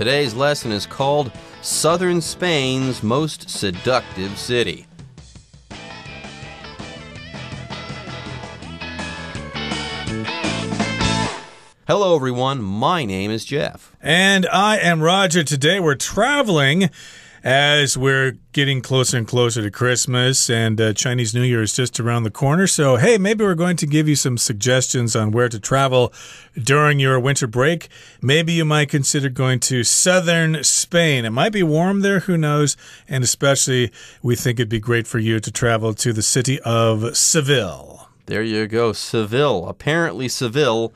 Today's lesson is called Southern Spain's Most Seductive City. Hello, everyone. My name is Jeff. And I am Roger. Today we're traveling as we're getting closer and closer to Christmas, and Chinese New Year is just around the corner. So, hey, maybe we're going to give you some suggestions on where to travel during your winter break. Maybe you might consider going to southern Spain. It might be warm there, who knows? And especially, we think it'd be great for you to travel to the city of Seville. There you go, Seville. Apparently, Seville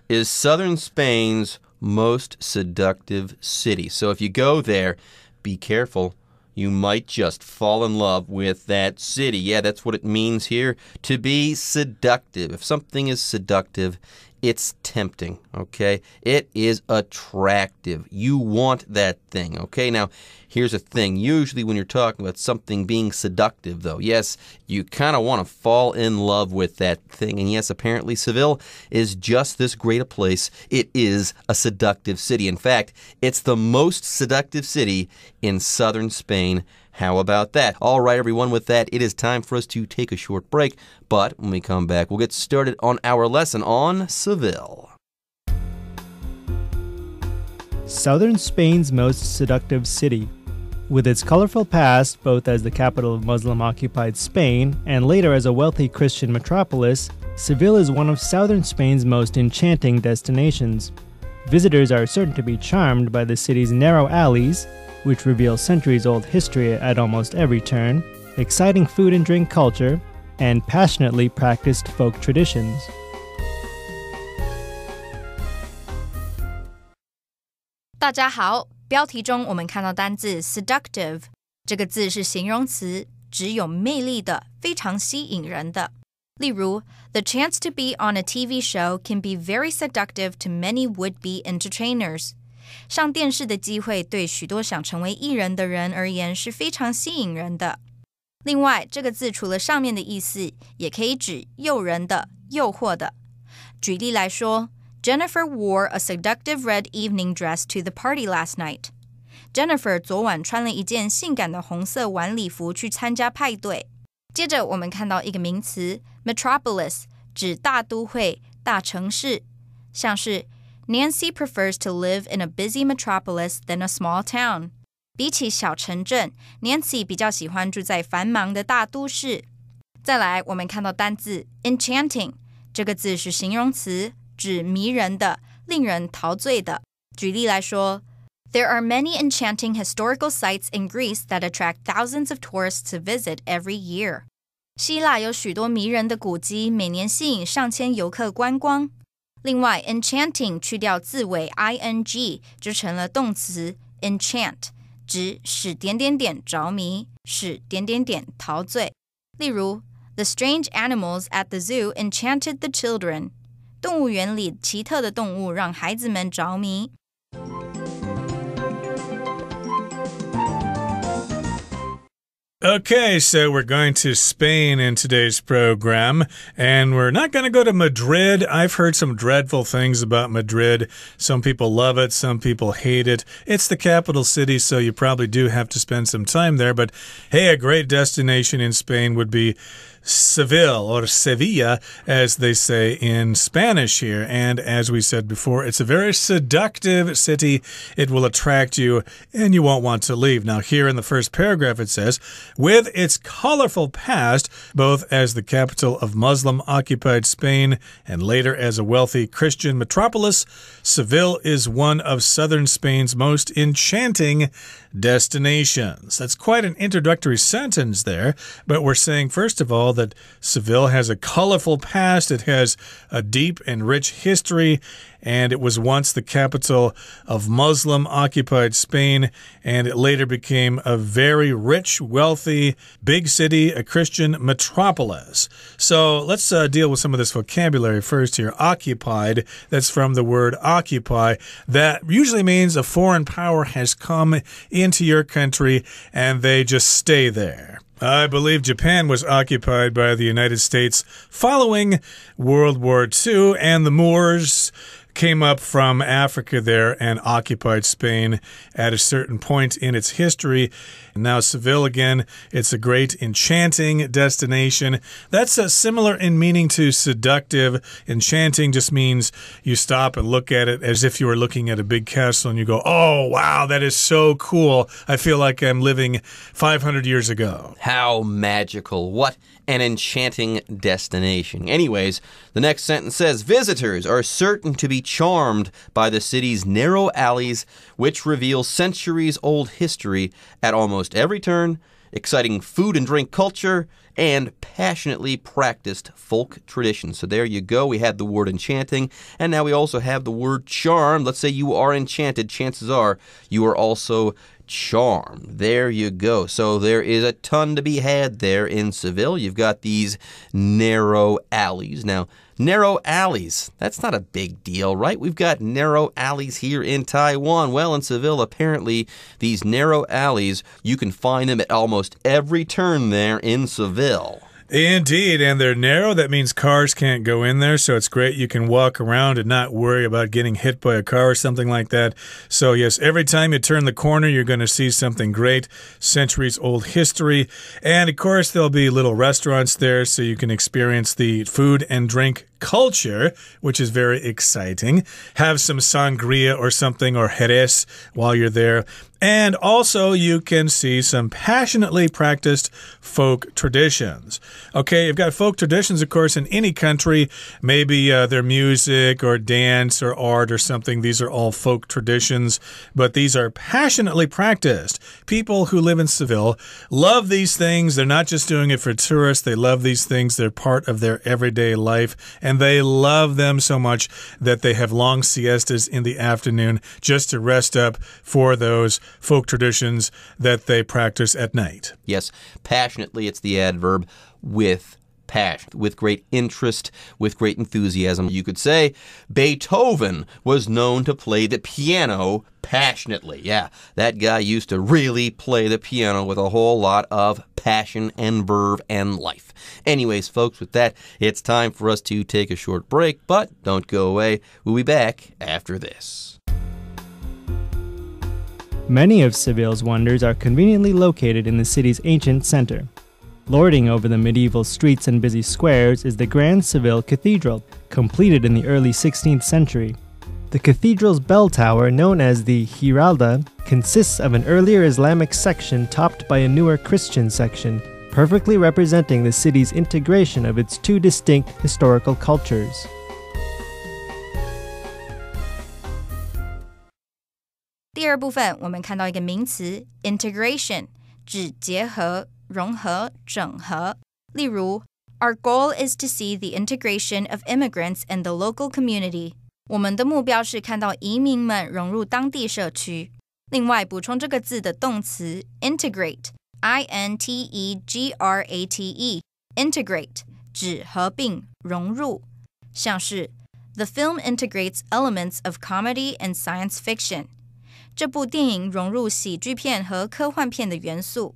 is southern Spain's most seductive city. So if you go there, be careful. You might just fall in love with that city. Yeah, that's what it means here, to be seductive. If something is seductive, it's tempting, okay? It is attractive. You want that thing, okay? Now, here's a thing. Usually when you're talking about something being seductive, though, yes, you kind of want to fall in love with that thing. And yes, apparently Seville is just this great a place. It is a seductive city. In fact, it's the most seductive city in southern Spain. How about that? All right, everyone, with that, it is time for us to take a short break. But when we come back, we'll get started on our lesson on Seville. Southern Spain's most seductive city. With its colorful past, both as the capital of Muslim-occupied Spain and later as a wealthy Christian metropolis, Seville is one of southern Spain's most enchanting destinations. Visitors are certain to be charmed by the city's narrow alleys, which reveal centuries-old history at almost every turn, exciting food and drink culture, and passionately practiced folk traditions.大家好，标题中我们看到单字 seductive， 这个字是形容词，指有魅力的，非常吸引人的。例如 The chance to be on a TV show can be very seductive to many would-be entertainers. 上电视的机会对许多想成为艺人的人而言是非常吸引人的。另外，这个字除了上面的意思，也可以指诱人的、诱惑的。举例来说 Jennifer wore a seductive red evening dress to the party last night. Jennifer 昨晚穿了一件性感的红色晚礼服去参加派对。接着我们看到一个名词 metropolis， 指大都会、大城市，像是Nancy prefers to live in a busy metropolis than a small town. 比起小城镇 Nancy 比较喜欢住在繁忙的大都市。再来，我们看到单字 enchanting， 这个字是形容词，指迷人的、令人陶醉的。举例来说 There are many enchanting historical sites in Greece that attract thousands of tourists to visit every year. 希腊有许多迷人的古迹，每年吸引上千游客观光。另外 enchanting 去掉字尾 ing 就成了动词 enchant， 指使点点点着迷，使点点点陶醉。例如 The strange animals at the zoo enchanted the children. 动物园里奇特的动物让孩子们着迷。Okay, so we're going to Spain in today's program, and we're not going to go to Madrid. I've heard some dreadful things about Madrid. Some people love it, some people hate it. It's the capital city, so you probably do have to spend some time there, but hey, a great destination in Spain would be Seville, or Sevilla, as they say in Spanish here. And as we said before, it's a very seductive city. It will attract you, and you won't want to leave. Now, here in the first paragraph, it says, with its colorful past, both as the capital of Muslim-occupied Spain and later as a wealthy Christian metropolis, Seville is one of southern Spain's most enchanting destinations. That's quite an introductory sentence there, but we're saying, first of all, that Seville has a colorful past. It has a deep and rich history, and it was once the capital of Muslim-occupied Spain, and it later became a very rich, wealthy, big city, a Christian metropolis. So let's deal with some of this vocabulary first here. Occupied, that's from the word occupy. That usually means a foreign power has come into your country, and they just stay there. I believe Japan was occupied by the United States following World War II, and the Moors came up from Africa there and occupied Spain at a certain point in its history. Now Seville, again, it's a great enchanting destination. That's similar in meaning to seductive. Enchanting just means you stop and look at it as if you were looking at a big castle and you go, oh, wow, that is so cool. I feel like I'm living 500 years ago. How magical. What an enchanting destination. Anyways, the next sentence says, visitors are certain to be charmed by the city's narrow alleys, which reveal centuries-old history at almost every turn, exciting food and drink culture, and passionately practiced folk traditions. So there you go. We had the word enchanting, and now we also have the word charmed. Let's say you are enchanted. Chances are you are also charmed. There you go. So there is a ton to be had there in Seville. You've got these narrow alleys. Now, narrow alleys, that's not a big deal, right? We've got narrow alleys here in Taiwan. Well, in Seville, apparently, these narrow alleys, you can find them at almost every turn there in Seville. Indeed, and they're narrow. That means cars can't go in there, so it's great. You can walk around and not worry about getting hit by a car or something like that. So yes, every time you turn the corner, you're going to see something great, centuries-old history. And of course, there'll be little restaurants there, so you can experience the food and drink culture, which is very exciting. Have some sangria or something, or jerez, while you're there. And also, you can see some passionately practiced folk traditions. Okay, you've got folk traditions, of course, in any country. Maybe their music or dance or art or something. These are all folk traditions, but these are passionately practiced. People who live in Seville love these things. They're not just doing it for tourists. They love these things. They're part of their everyday life, and they love them so much that they have long siestas in the afternoon just to rest up for those folk traditions that they practice at night. Yes, passionately, it's the adverb, with passion, with great interest, with great enthusiasm. You could say Beethoven was known to play the piano passionately. Yeah, that guy used to really play the piano with a whole lot of passion and verve and life. Anyways, folks, with that, it's time for us to take a short break, but don't go away. We'll be back after this. Many of Seville's wonders are conveniently located in the city's ancient center. Lording over the medieval streets and busy squares is the Grand Seville Cathedral, completed in the early 16th century. The cathedral's bell tower, known as the Giralda, consists of an earlier Islamic section topped by a newer Christian section, perfectly representing the city's integration of its two distinct historical cultures.第二部分，我们看到一个名词 integration， 指结合、融合、整合。例如 Our goal is to see the integration of immigrants in the local community. 我们的目标是看到移民们融入当地社区。另外，补充这个字的动词 integrate， I-N-T-E-G-R-A-T-E， integrate 指合并、融入，像是 The film integrates elements of comedy and science fiction. 这部电影融入喜剧片和科幻片的元素。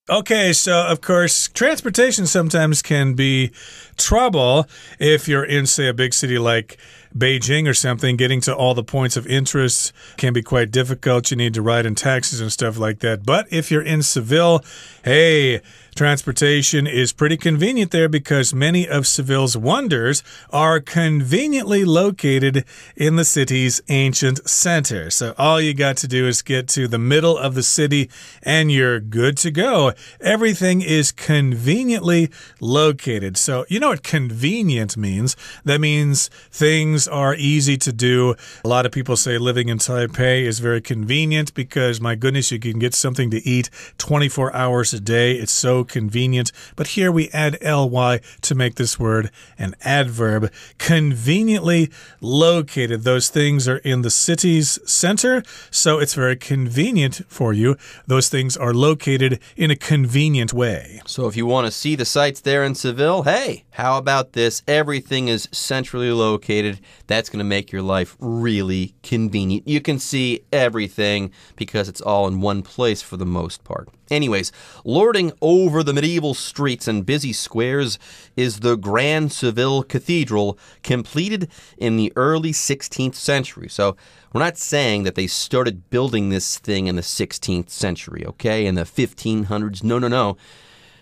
Okay, so of course, transportation sometimes can be trouble if you're in, say, a big city like Beijing or something. Getting to all the points of interest can be quite difficult. You need to ride in taxis and stuff like that. But if you're in Seville, hey, transportation is pretty convenient there because many of Seville's wonders are conveniently located in the city's ancient center. So all you got to do is get to the middle of the city and you're good to go. Everything is conveniently located. So you know what convenient means? That means things are easy to do. A lot of people say living in Taipei is very convenient because, my goodness, you can get something to eat 24 hours a day. It's so convenient. But here we add ly to make this word an adverb. Conveniently located. Those things are in the city's center, so it's very convenient for you. Those things are located in a convenient way. So if you want to see the sights there in Seville, hey, how about this? Everything is centrally located That's going to make your life really convenient. You can see everything because it's all in one place for the most part. Anyways, lording over the medieval streets and busy squares is the Grand Seville Cathedral, completed in the early 16th century. So we're not saying that they started building this thing in the 16th century, okay, in the 1500s. No.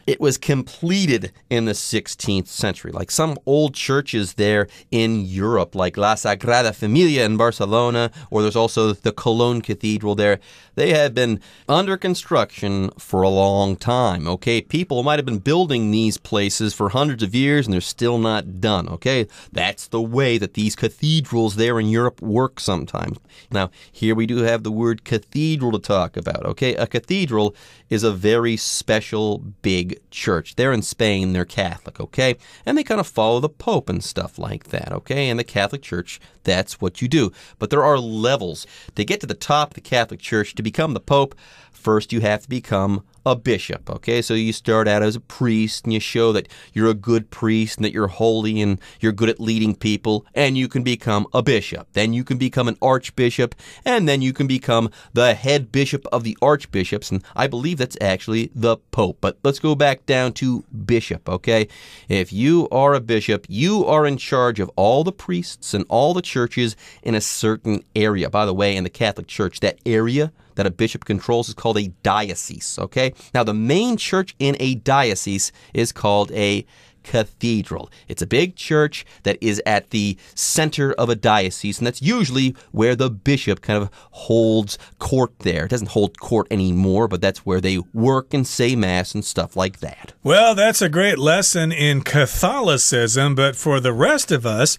It was completed in the 16th century, like some old churches there in Europe, like La Sagrada Familia in Barcelona, or there's also the Cologne Cathedral there. They have been under construction for a long time, okay? People might have been building these places for hundreds of years, and they're still not done, okay? That's the way that these cathedrals there in Europe work sometimes. Now, here we do have the word cathedral to talk about, okay? A cathedral is a very special big church. They're in Spain, they're Catholic, okay? And they kind of follow the Pope and stuff like that, okay? And the Catholic Church, that's what you do. But there are levels. To get to the top of the Catholic Church, to become the Pope, first you have to become a bishop, okay? So you start out as a priest and you show that you're a good priest and that you're holy and you're good at leading people, and you can become a bishop. Then you can become an archbishop, and then you can become the head bishop of the archbishops, and I believe that's actually the Pope. But let's go back down to bishop, okay? If you are a bishop, you are in charge of all the priests and all the churches in a certain area. By the way, in the Catholic Church, that area that a bishop controls is called a diocese, okay? Now, the main church in a diocese is called a cathedral. It's a big church that is at the center of a diocese, and that's usually where the bishop kind of holds court there. It doesn't hold court anymore, but that's where they work and say mass and stuff like that. Well, that's a great lesson in Catholicism, but for the rest of us,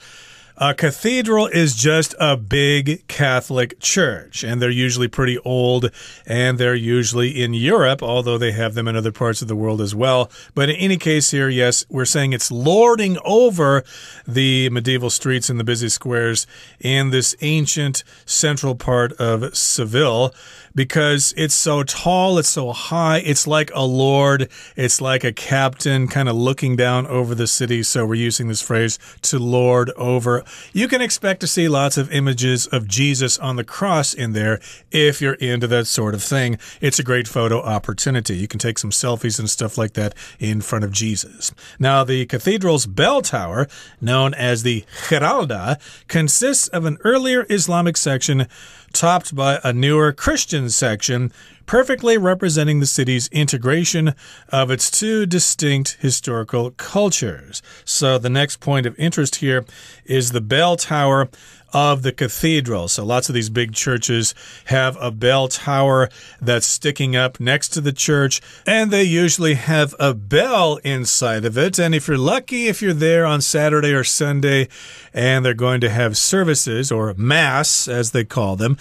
a cathedral is just a big Catholic church, and they're usually pretty old, and they're usually in Europe, although they have them in other parts of the world as well. But in any case here, yes, we're saying it's lording over the medieval streets and the busy squares in this ancient central part of Seville, because it's so tall, it's so high, it's like a lord, it's like a captain kind of looking down over the city. So we're using this phrase, to lord over. You can expect to see lots of images of Jesus on the cross in there if you're into that sort of thing. It's a great photo opportunity. You can take some selfies and stuff like that in front of Jesus. Now, the cathedral's bell tower, known as the Giralda, consists of an earlier Islamic section topped by a newer Christian section, perfectly representing the city's integration of its two distinct historical cultures. So the next point of interest here is the bell tower of the cathedral. So lots of these big churches have a bell tower that's sticking up next to the church, and they usually have a bell inside of it. And if you're lucky, if you're there on Saturday or Sunday and they're going to have services, or mass as they call them,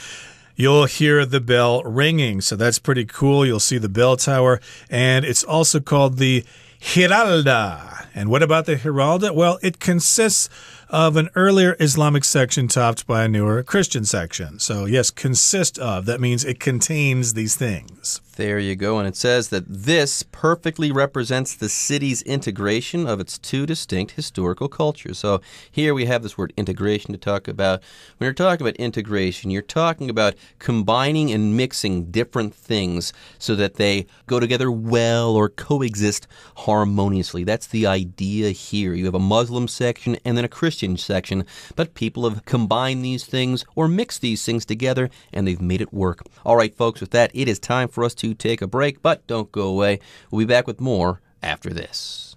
you'll hear the bell ringing. So that's pretty cool. You'll see the bell tower, and it's also called the Giralda. And what about the Giralda? Well, it consists of an earlier Islamic section topped by a newer Christian section. So yes, consist of. That means it contains these things. There you go. And it says that this perfectly represents the city's integration of its two distinct historical cultures. So here we have this word integration to talk about. When you're talking about integration, you're talking about combining and mixing different things so that they go together well or coexist harmoniously. That's the idea here. You have a Muslim section and then a Christian section, but people have combined these things or mixed these things together, and they've made it work. All right, folks, with that, it is time for us to take a break, but don't go away. We'll be back with more after this.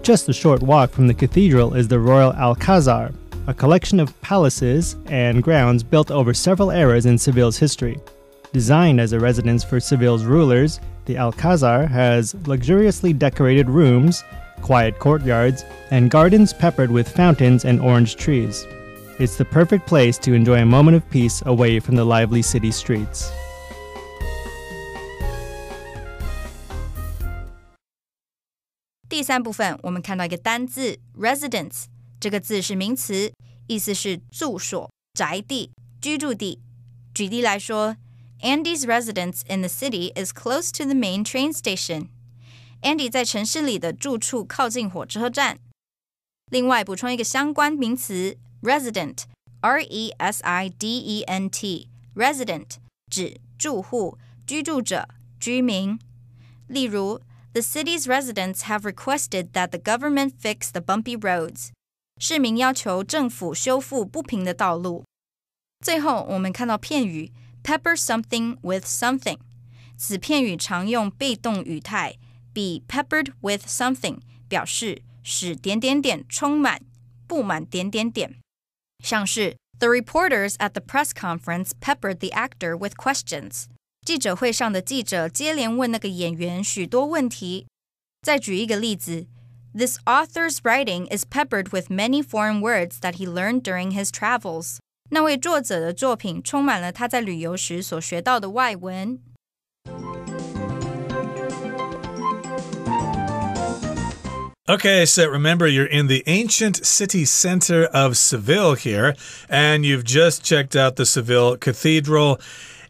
Just a short walk from the cathedral is the Royal Alcázar, a collection of palaces and grounds built over several eras in Seville's history. Designed as a residence for Seville's rulers, the Alcázar has luxuriously decorated rooms, quiet courtyards, and gardens peppered with fountains and orange trees. It's the perfect place to enjoy a moment of peace away from the lively city streets. 第三部分，我们看到一个单字 residence， 这个字是名词，意思是住所、宅地、居住地。举例来说 ，Andy's residence in the city is close to the main train station. Andy 在城市里的住处靠近火车站。另外补充一个相关名词 resident R-E-S-I-D-E-N-T resident 指住户、居住者、居民。例如 The city's residents have requested that the government fix the bumpy roads. 市民要求政府修复不平的道路。最后我们看到片语 pepper something with something. 此片语常用被动语态，比 peppered with something 表示使点点点充满、布满点点点。像是 The reporters at the press conference peppered the actor with questions. 记者会上的记者接连问那个演员许多问题。再举一个例子 This author's writing is peppered with many foreign words that he learned during his travels. 那位作者的作品充满了他在旅游时所学到的外文。Okay, so remember you're in the ancient city center of Seville here, and you've just checked out the Seville Cathedral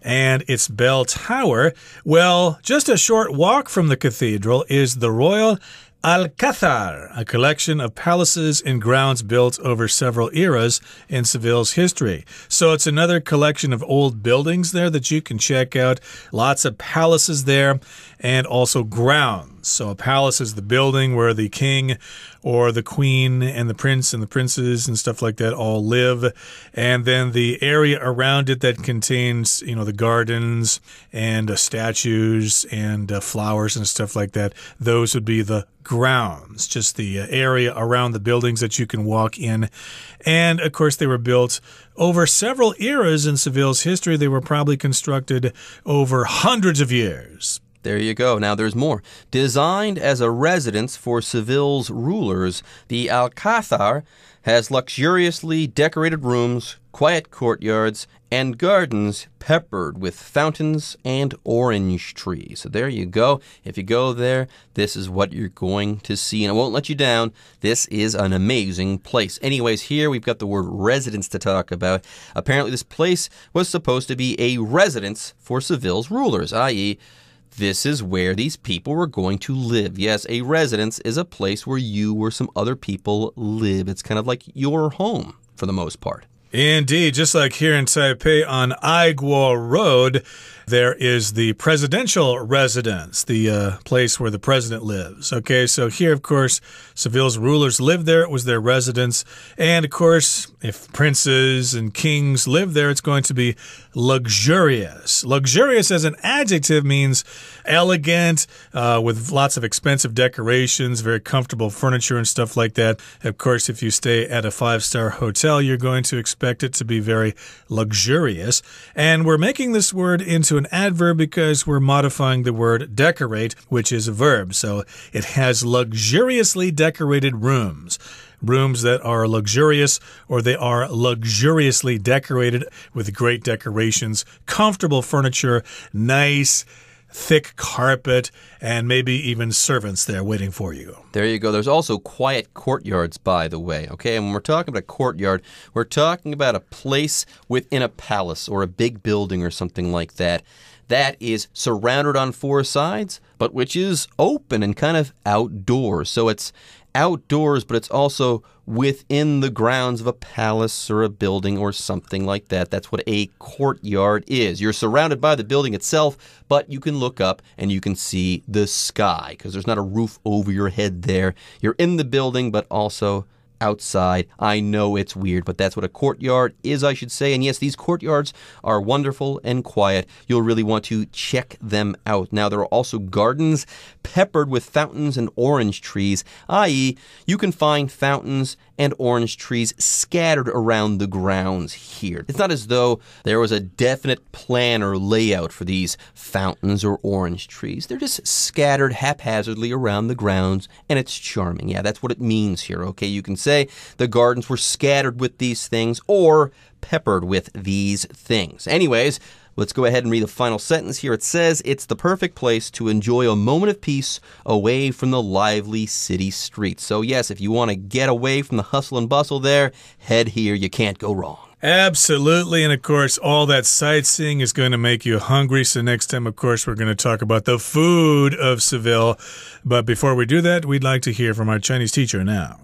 and its bell tower. Well, just a short walk from the cathedral is the Royal Alcázar, a collection of palaces and grounds built over several eras in Seville's history. So it's another collection of old buildings there that you can check out. Lots of palaces there and also grounds. So a palace is the building where the king or the queen and the prince and the princess and stuff like that all live. And then the area around it that contains, the gardens and statues and flowers and stuff like that, those would be the grounds, just the area around the buildings that you can walk in. And, of course, they were built over several eras in Seville's history. They were probably constructed over hundreds of years. There you go. Now there's more. Designed as a residence for Seville's rulers, the Alcázar has luxuriously decorated rooms, quiet courtyards, and gardens peppered with fountains and orange trees. So there you go. If you go there, this is what you're going to see. And I won't let you down. This is an amazing place. Anyways, here we've got the word residence to talk about. Apparently this place was supposed to be a residence for Seville's rulers, i.e., this is where these people were going to live. Yes, a residence is a place where you or some other people live. It's kind of like your home for the most part. Indeed, just like here in Taipei on Aiguo Road, there is the presidential residence, the place where the president lives. Okay, so here, of course, Seville's rulers lived there. It was their residence. And, of course, if princes and kings live there, it's going to be luxurious. Luxurious as an adjective means elegant, with lots of expensive decorations, very comfortable furniture and stuff like that. Of course, if you stay at a 5-star hotel, you're going to expect it to be very luxurious. And we're making this word into an adverb because we're modifying the word decorate, which is a verb. So it has luxuriously decorated rooms. Rooms that are luxurious, or they are luxuriously decorated with great decorations, comfortable furniture, nice thick carpet, and maybe even servants there waiting for you. There you go. There's also quiet courtyards, by the way. Okay, and when we're talking about a courtyard, we're talking about a place within a palace or a big building or something like that. That is surrounded on 4 sides, but which is open and kind of outdoors. So it's outdoors, but it's also within the grounds of a palace or a building or something like that. That's what a courtyard is. You're surrounded by the building itself, but you can look up and you can see the sky because there's not a roof over your head there. You're in the building, but also outside. I know it's weird, but that's what a courtyard is, I should say. And yes, these courtyards are wonderful and quiet. You'll really want to check them out. Now, there are also gardens peppered with fountains and orange trees, i.e., you can find fountains and orange trees scattered around the grounds here. It's not as though there was a definite plan or layout for these fountains or orange trees. They're just scattered haphazardly around the grounds, and it's charming. Yeah, that's what it means here, okay? You can say the gardens were scattered with these things or peppered with these things. Anyways, let's go ahead and read the final sentence here. It says, it's the perfect place to enjoy a moment of peace away from the lively city streets. So yes, if you want to get away from the hustle and bustle there, head here. You can't go wrong. Absolutely. And of course, all that sightseeing is going to make you hungry. So next time, of course, we're going to talk about the food of Seville. But before we do that, we'd like to hear from our Chinese teacher now.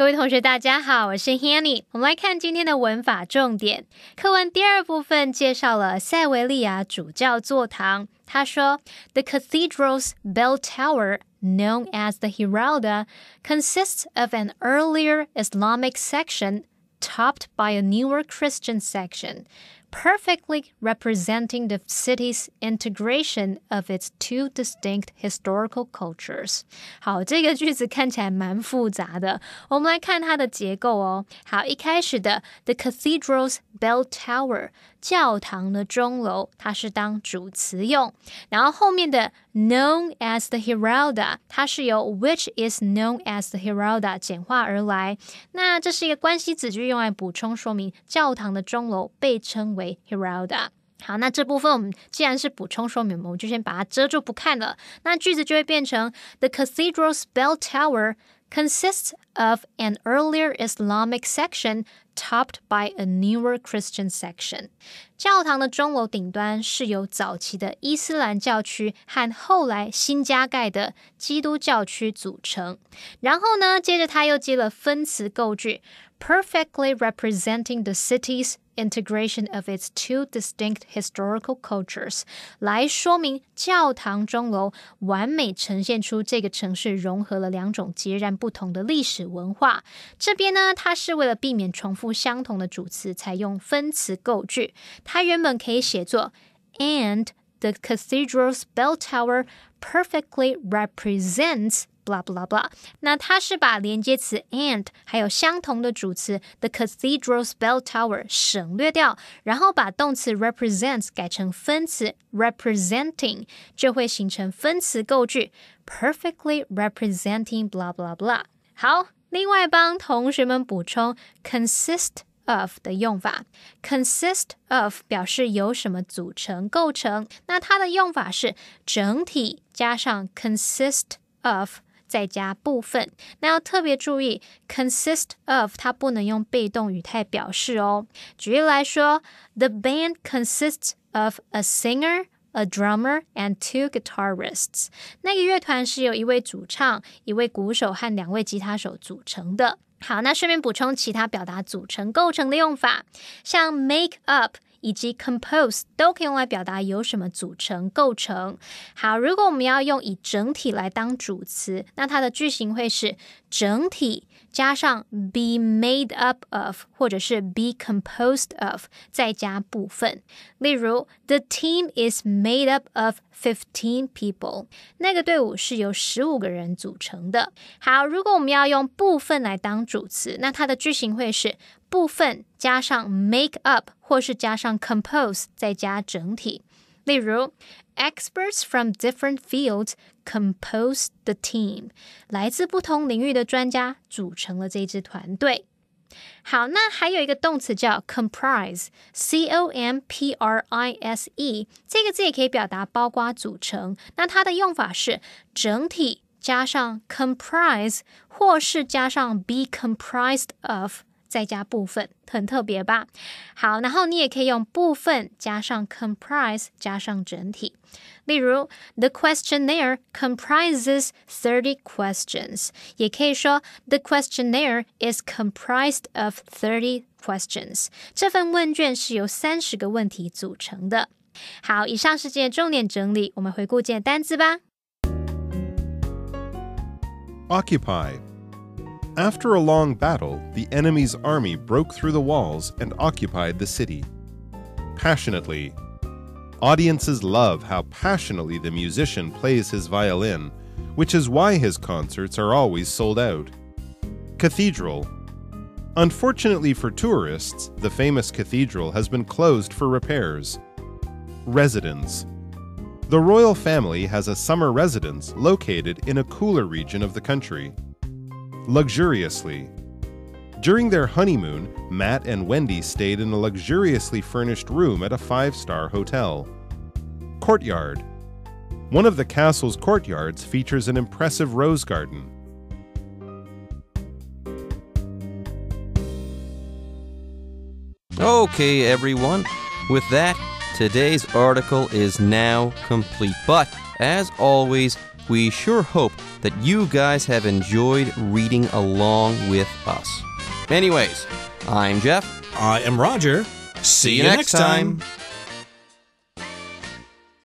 各位同学大家好，我是 Hanny。 我们来看今天的文法重点。课文第二部分介绍了塞维利亚主教座堂。他说 The cathedral's bell tower, known as the Giralda, consists of an earlier Islamic section topped by a newer Christian section, perfectly representing the city's integration of its two distinct historical cultures. 好，这个句子看起来蛮复杂的，我们来看它的结构哦。好，一开始的 The cathedral's bell tower, 教堂的钟楼，它是当主词用，然后后面的 known as the Giralda, 它是由 which is known as the Giralda 简化而来，那这是一个关系子句，用来补充说明教堂的钟楼被称为 Giralda。 好，那这部分我们既然是补充说明，我们就先把它遮住不看了，那句子就会变成 The cathedral's bell tower consists of an earlier Islamic section topped by a newer Christian section. 教堂的钟楼顶端是由早期的伊斯兰教区和后来新加盖的基督教区组成。然后呢，接着他又接了分词构句 perfectly representing the city's integration of its two distinct historical cultures, 来说明教堂钟楼完美呈现出这个城市融合了两种截然不同的历史文化。这边呢，它是为了避免重复相同的主词，采用分词构句。它原本可以写作 And the cathedral's bell tower perfectly represents blah blah blah， 那它是把连接词 and 还有相同的主词 the cathedral's bell tower 省略掉，然后把动词 represents 改成分词 representing， 就会形成分词构句 perfectly representing blah blah blah。 好，另外帮同学们补充 consist of 的用法。 consist of 表示由什么组成构成，那它的用法是整体加上 consist of再加部分。那要特别注意 consist of 它不能用被动语态表示哦。举例来说 The band consists of a singer, a drummer, and 2 guitarists. 那个乐团是由一位主唱、一位鼓手和2位吉他手组成的。好，那顺便补充其他表达组成构成的用法，像 make up以及 compose 都可以用来表达由什么组成构成。好，如果我们要用以整体来当主词，那它的句型会是整体加上 be made up of 或者是 be composed of 再加部分。例如 The team is made up of 15 people， 那个队伍是由15个人组成的。好，如果我们要用部分来当主词，那它的句型会是部分加上 make up 或是加上 compose 再加整体。例如 Experts from different fields compose the team， 来自不同领域的专家组成了这支团队。好，那还有一个动词叫 comprise， C-O-M-P-R-I-S-E， 这个字也可以表达包括组成，那它的用法是整体加上 comprise 或是加上 be comprised of再加部分，很特别吧？好，然后你也可以用部分加上 comprise 加上整体。例如 The questionnaire comprises 30 questions， 也可以说 The questionnaire is comprised of 30 questions， 这份问卷是由30个问题组成的。好，以上是今天的重点整理，我们回顾今天的单字吧。Occupy。After a long battle, the enemy's army broke through the walls and occupied the city. Passionately. Audiences love how passionately the musician plays his violin, which is why his concerts are always sold out. Cathedral. Unfortunately for tourists, the famous cathedral has been closed for repairs. Residence. The royal family has a summer residence located in a cooler region of the country. Luxuriously. During their honeymoon, Matt and Wendy stayed in a luxuriously furnished room at a 5-star hotel. Courtyard. One of the castle's courtyards features an impressive rose garden. Okay, everyone. With that, today's article is now complete. But, as always, We sure hope that you guys have enjoyed reading along with us. Anyways, I'm Jeff. I am Roger. See you next time.